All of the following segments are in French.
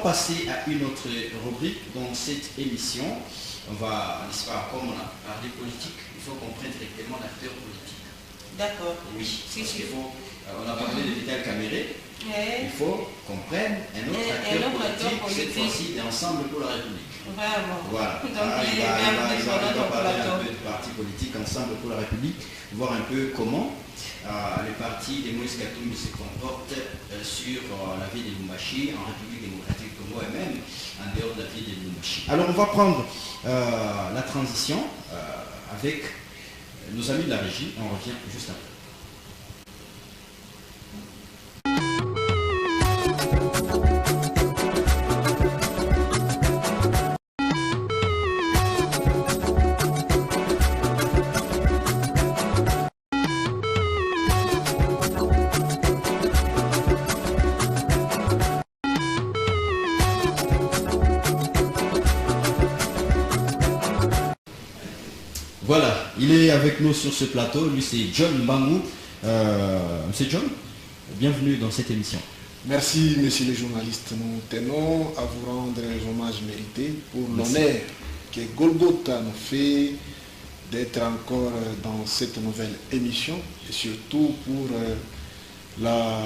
passer à une autre rubrique dans cette émission. On va, n'est-ce pas, comme on a parlé politique, il faut qu'on prenne directement l'acteur politique. D'accord. Oui, parce qu'il faut, on a parlé de Vital Caméré, il faut qu'on prenne un autre acteur politique, cette fois-ci d'Ensemble pour la République. Vraiment. Voilà. Donc, il va parler un peu de parti politique, Ensemble pour la République, voir un peu comment les partis de Moïse Katumbi se comportent sur la ville de Lubumbashi, en République démocratique du Congo et même en dehors de la ville de Lubumbashi. Alors on va prendre la transition avec nos amis de la régie, on revient juste après. Voilà, il est avec nous sur ce plateau, lui c'est John Mbangou. Monsieur John, bienvenue dans cette émission. Merci, messieurs les journalistes. Nous tenons à vous rendre les hommages mérités pour l'honneur que Golgotha nous fait d'être encore dans cette nouvelle émission et surtout pour la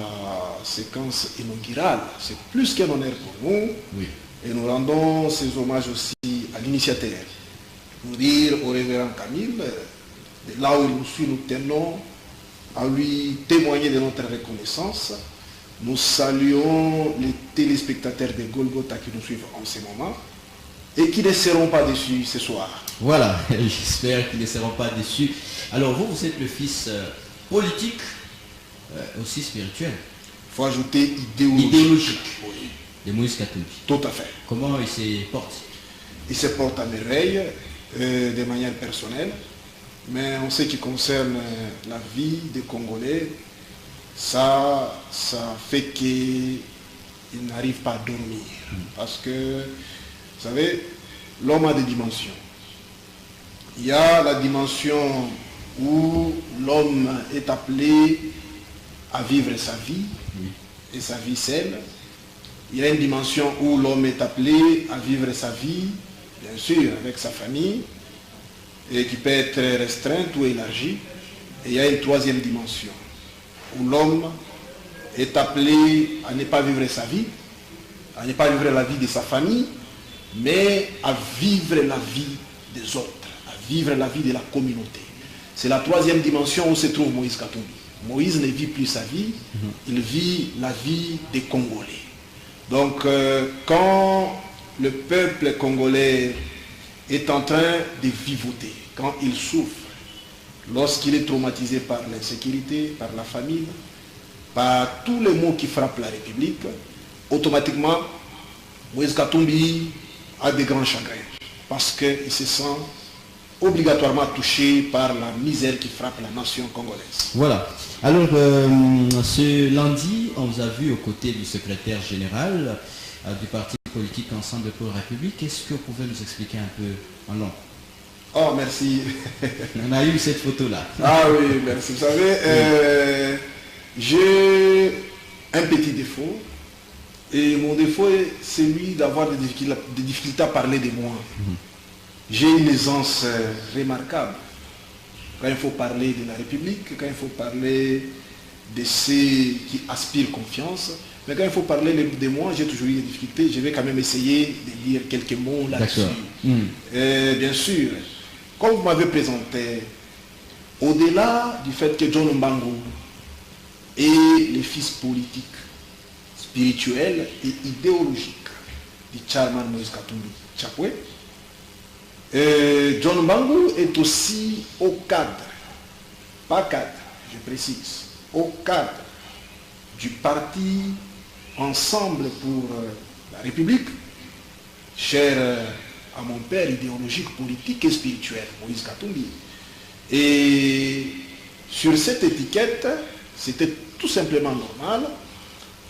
séquence inaugurale. C'est plus qu'un honneur pour nous. Oui. Et nous rendons ces hommages aussi à l'initiateur. Nous dire au révérend Camille, de là où il nous suit, nous tenons à lui témoigner de notre reconnaissance. Nous saluons les téléspectateurs de Golgotha qui nous suivent en ce moment et qui ne seront pas déçus ce soir. Voilà, j'espère qu'ils ne seront pas déçus. Alors vous êtes le fils politique, aussi spirituel. Il faut ajouter idéologique. Oui. De Moïse Katumbi. Tout à fait. Comment il se porte? Il se porte à merveille, de manière personnelle, mais en ce qui concerne la vie des Congolais, ça fait qu'il n'arrive pas à dormir. Parce que, vous savez, l'homme a des dimensions. Il y a la dimension où l'homme est appelé à vivre sa vie, et sa vie seule. Il y a une dimension où l'homme est appelé à vivre sa vie, bien sûr, avec sa famille, et qui peut être restreinte ou élargie. Et il y a une troisième dimension, où l'homme est appelé à ne pas vivre sa vie, à ne pas vivre la vie de sa famille, mais à vivre la vie des autres, à vivre la vie de la communauté. C'est la troisième dimension où se trouve Moïse Katumbi. Moïse ne vit plus sa vie, il vit la vie des Congolais. Donc, quand le peuple congolais est en train de vivoter, quand il souffre, lorsqu'il est traumatisé par l'insécurité, par la famine, par tous les maux qui frappent la République, automatiquement, Moïse Katumbi a des grands chagrins, parce qu'il se sent obligatoirement touché par la misère qui frappe la nation congolaise. Voilà. Alors, ce lundi, on vous a vu aux côtés du secrétaire général du parti politique Ensemble pour la République. Est-ce que vous pouvez nous expliquer un peu en long? Oh, merci. On a eu cette photo-là. Ah oui, merci. Vous savez, j'ai un petit défaut. Et mon défaut est celui d'avoir des difficultés à parler de moi. J'ai une aisance remarquable. Quand il faut parler de la République, quand il faut parler de ceux qui aspirent confiance, mais quand il faut parler de moi, j'ai toujours eu des difficultés. Je vais quand même essayer de dire quelques mots là-dessus. Bien sûr, comme vous m'avez présenté, au-delà du fait que John Mbangou est le fils politique, spirituel et idéologique du Chairman Moïse Katumbi Chapwe, John Mbangou est aussi au cadre, pas cadre, je précise, au cadre du parti Ensemble pour la République, cher à mon père idéologique, politique et spirituel, Moïse Katumbi. Et sur cette étiquette, c'était tout simplement normal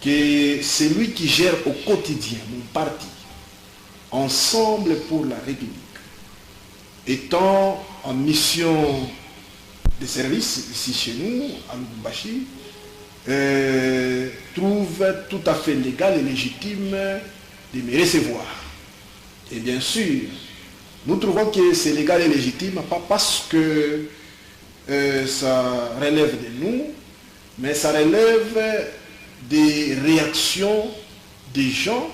que celui qui gère au quotidien mon parti, Ensemble pour la République, étant en mission de service ici chez nous, à Lubumbashi, trouve tout à fait légal et légitime de me recevoir. Et bien sûr, nous trouvons que c'est légal et légitime, pas parce que ça relève de nous, mais ça relève des réactions des gens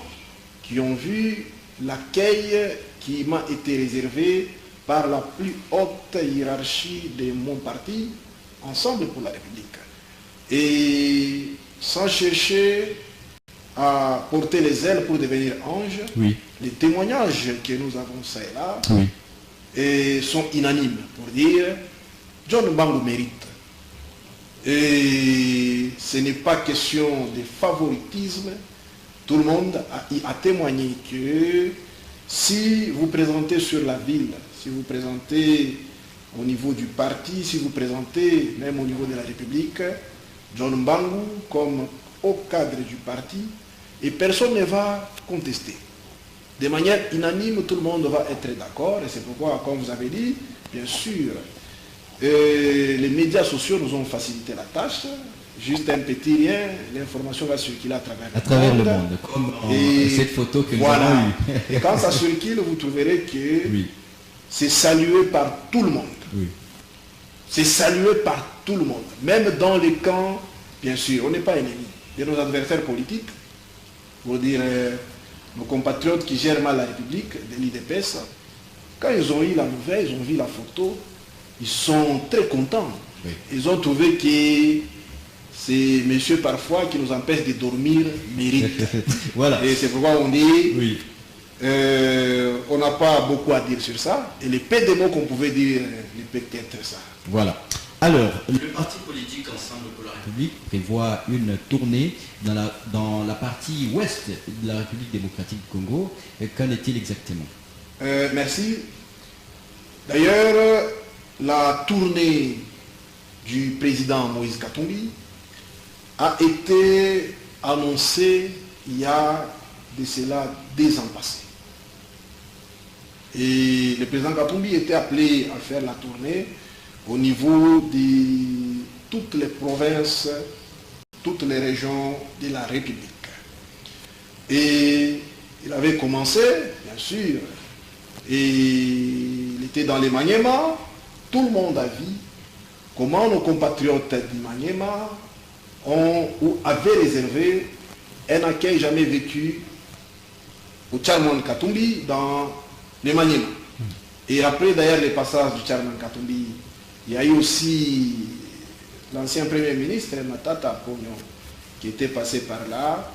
qui ont vu l'accueil qui m'a été réservé par la plus haute hiérarchie de mon parti, Ensemble pour la République. Et sans chercher à porter les ailes pour devenir ange, Oui. les témoignages que nous avons ça et là Oui. et sont unanimes pour dire John Mbangu mérite. Et ce n'est pas question de favoritisme. Tout le monde a témoigné que si vous présentez sur la ville, si vous présentez au niveau du parti, si vous présentez même au niveau de la République, John Mbangu comme au cadre du parti, et personne ne va contester. De manière unanime, tout le monde va être d'accord, et c'est pourquoi, comme vous avez dit, bien sûr, les médias sociaux nous ont facilité la tâche. Juste un petit lien, l'information va circuler à travers le monde, comme cette photo que nous voilà. avons eue. Et quand ça circule, vous trouverez que Oui. c'est salué par tout le monde. Oui. C'est salué par tout le monde. Même dans les camps, bien sûr, on n'est pas ennemis de nos adversaires politiques, pour dire nos compatriotes qui gèrent mal la République, de l'IDPS. Quand ils ont eu la nouvelle, ils ont vu la photo, ils sont très contents. Oui. Ils ont trouvé que ces messieurs parfois qui nous empêchent de dormir méritent. Voilà. Et c'est pourquoi on dit, Oui. on n'a pas beaucoup à dire sur ça. Et les peu de mots qu'on pouvait dire, les peut-être ça. Voilà. Alors, Le parti politique Ensemble pour la République République prévoit une tournée dans la partie ouest de la République démocratique du Congo. Qu'en est-il exactement? Merci. D'ailleurs, la tournée du président Moïse Katumbi a été annoncée il y a de cela 2 ans passés. Et le président Katumbi était appelé à faire la tournée au niveau de toutes les provinces, toutes les régions de la République. Et il avait commencé, bien sûr, et il était dans les Maniema. Tout le monde a vu comment nos compatriotes du Maniema avaient réservé un accueil jamais vécu au Charman Katumbi dans les Maniema. Et après d'ailleurs le passage du Charman Katumbi, il y a eu aussi l'ancien Premier ministre Matata Pogno qui était passé par là.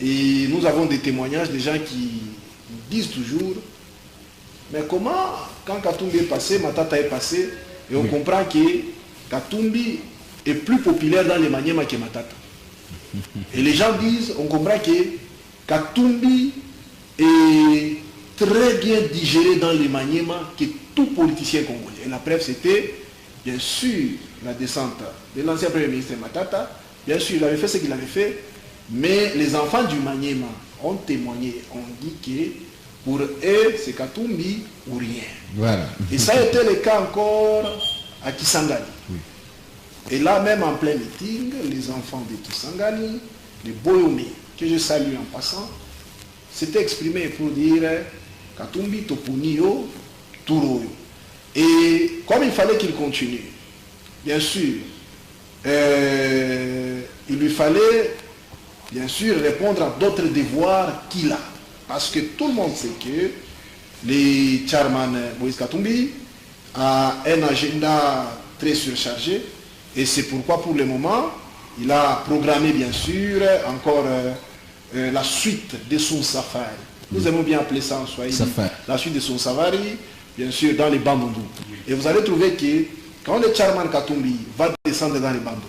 Et nous avons des témoignages des gens qui nous disent toujours, mais comment, quand Katumbi est passé, Matata est passé, et on comprend que Katumbi est plus populaire dans les Maniema que Matata. Et les gens disent, on comprend que Katumbi est très bien digéré dans les Maniema que tout politicien congolais. Et la preuve, c'était, bien sûr, la descente de l'ancien Premier ministre Matata. Bien sûr, il avait fait ce qu'il avait fait, mais les enfants du Maniema ont témoigné, ont dit que pour eux, c'est Katumbi ou rien. Voilà. Et ça a été le cas encore à Kisangani. Oui. Et là, même en plein meeting, les enfants de Kisangani, les Boyomé, que je salue en passant, s'étaient exprimés pour dire Katumbi Topunio Turoyo. Et comme il fallait qu'il continue, bien sûr, il lui fallait bien sûr répondre à d'autres devoirs qu'il a. Parce que tout le monde sait que le chairman Moïse Katumbi a un agenda très surchargé et c'est pourquoi pour le moment il a programmé bien sûr encore la suite de son safari. Nous aimons bien appeler ça en Swahili, la suite de son safari, bien sûr dans les Bandundu. Et vous allez trouver que quand le chairman Katumbi va descendre dans les Bandundu,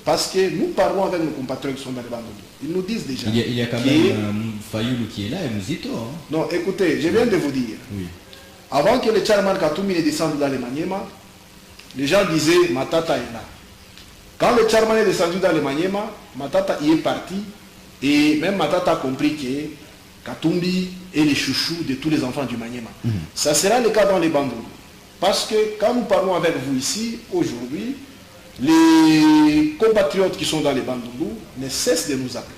parce que nous parlons avec nos compatriotes qui sont dans les Bandundu, ils nous disent déjà. Il y a quand même Fayoulou qui est là et Mouzito. Hein. Non, écoutez, je viens de vous dire. Oui. Avant que le chairman Katumbi ne descende dans les Maniema, les gens disaient Matata est là. Quand le chairman est descendu dans les Maniema, Matata y est parti et même Matata a compris que Katumbi est le chouchou de tous les enfants du Maniema. Ça sera le cas dans les Bandundu. Parce que quand nous parlons avec vous ici, aujourd'hui, les compatriotes qui sont dans les Bandundu ne cessent de nous appeler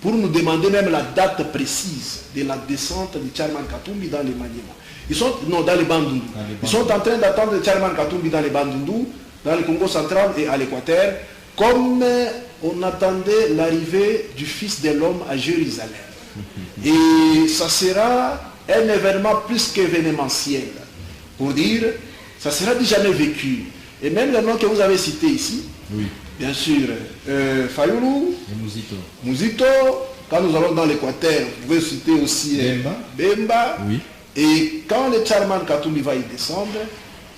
pour nous demander même la date précise de la descente de Charman Katumbi dans les Maniema. Dans les Bandundu. Ils sont en train d'attendre Charman Katumbi dans les Bandundu, dans le Congo central et à l'Équateur, comme on attendait l'arrivée du Fils de l'homme à Jérusalem. Et ça sera un événement plus qu'événementiel. Pour dire, ça sera du jamais vécu. Et même le nom que vous avez cité ici, Oui. bien sûr, Fayoulou, Et Muzito, quand nous allons dans l'Équateur, vous pouvez citer aussi Bemba. Oui. Et quand le Charman Katumbi va y descendre,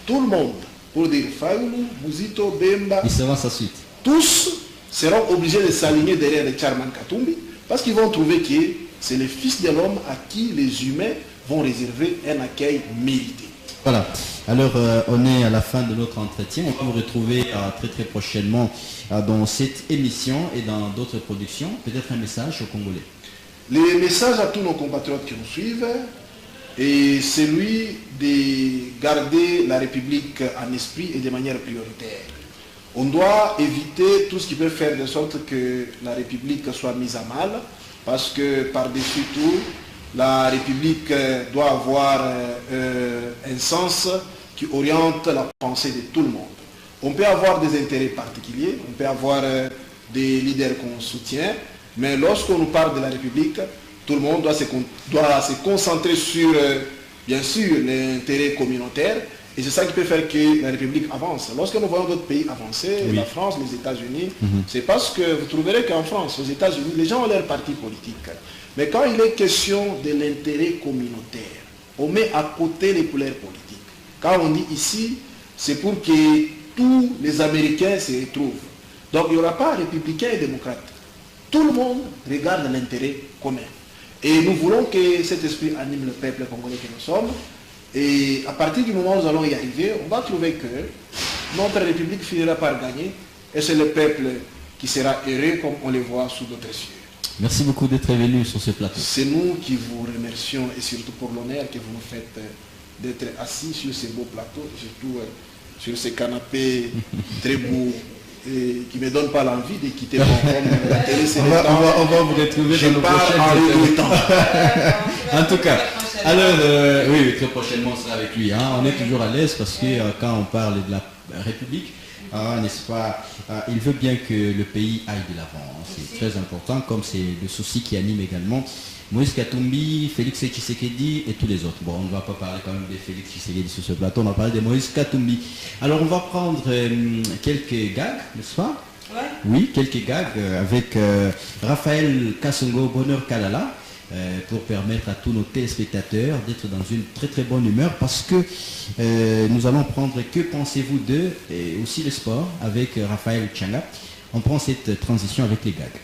tout le monde, pour dire Fayoulou, Muzito, Bemba, Il sera sa suite. tous seront obligés de s'aligner derrière le Charman Katumbi parce qu'ils vont trouver que c'est le Fils de l'homme à qui les humains vont réserver un accueil mérité. Voilà. Alors, on est à la fin de notre entretien. On va vous retrouver très prochainement dans cette émission et dans d'autres productions. Peut-être un message aux Congolais. Le message à tous nos compatriotes qui nous suivent est celui de garder la République en esprit et de manière prioritaire. On doit éviter tout ce qui peut faire de sorte que la République soit mise à mal, parce que par-dessus tout, la République doit avoir un sens qui oriente la pensée de tout le monde. On peut avoir des intérêts particuliers, on peut avoir des leaders qu'on soutient, mais lorsqu'on nous parle de la République, tout le monde doit se concentrer sur, bien sûr, l'intérêt communautaire, et c'est ça qui peut faire que la République avance. Lorsque nous voyons d'autres pays avancer, Oui. la France, les États-Unis, c'est parce que vous trouverez qu'en France, aux États-Unis, les gens ont leur parti politique. Mais quand il est question de l'intérêt communautaire, on met à côté les couleurs politiques. Quand on dit ici, c'est pour que tous les Américains se retrouvent. Donc il n'y aura pas républicains et démocrates. Tout le monde regarde l'intérêt commun. Et nous voulons que cet esprit anime le peuple congolais que nous sommes. Et à partir du moment où nous allons y arriver, on va trouver que notre République finira par gagner. Et c'est le peuple qui sera heureux comme on le voit sous d'autres cieux. Merci beaucoup d'être venu sur ce plateau. C'est nous qui vous remercions et surtout pour l'honneur que vous nous faites d'être assis sur ces beaux plateaux, surtout sur ces canapés très beaux et qui ne me donnent pas l'envie de quitter mon home. La télé, c'est le temps. On va vous retrouver Je dans nos pars en prochaines regrettant. En tout cas, alors, oui, très prochainement, on sera avec lui. Hein. On est toujours à l'aise parce que quand on parle de la République, n'est-ce pas, il veut bien que le pays aille de l'avant. C'est très important, comme c'est le souci qui anime également Moïse Katumbi, Félix Tshisekedi et tous les autres. Bon, on ne va pas parler quand même de Félix Tshisekedi sur ce plateau, on va parler de Moïse Katumbi. Alors, on va prendre quelques gags, n'est-ce pas? Ouais. Oui, quelques gags avec Raphaël Kassongo Bonheur Kalala. Pour permettre à tous nos téléspectateurs d'être dans une très bonne humeur parce que nous allons prendre Que pensez-vous de et aussi le sport avec Raphaël Tchanga. On prend cette transition avec les gags.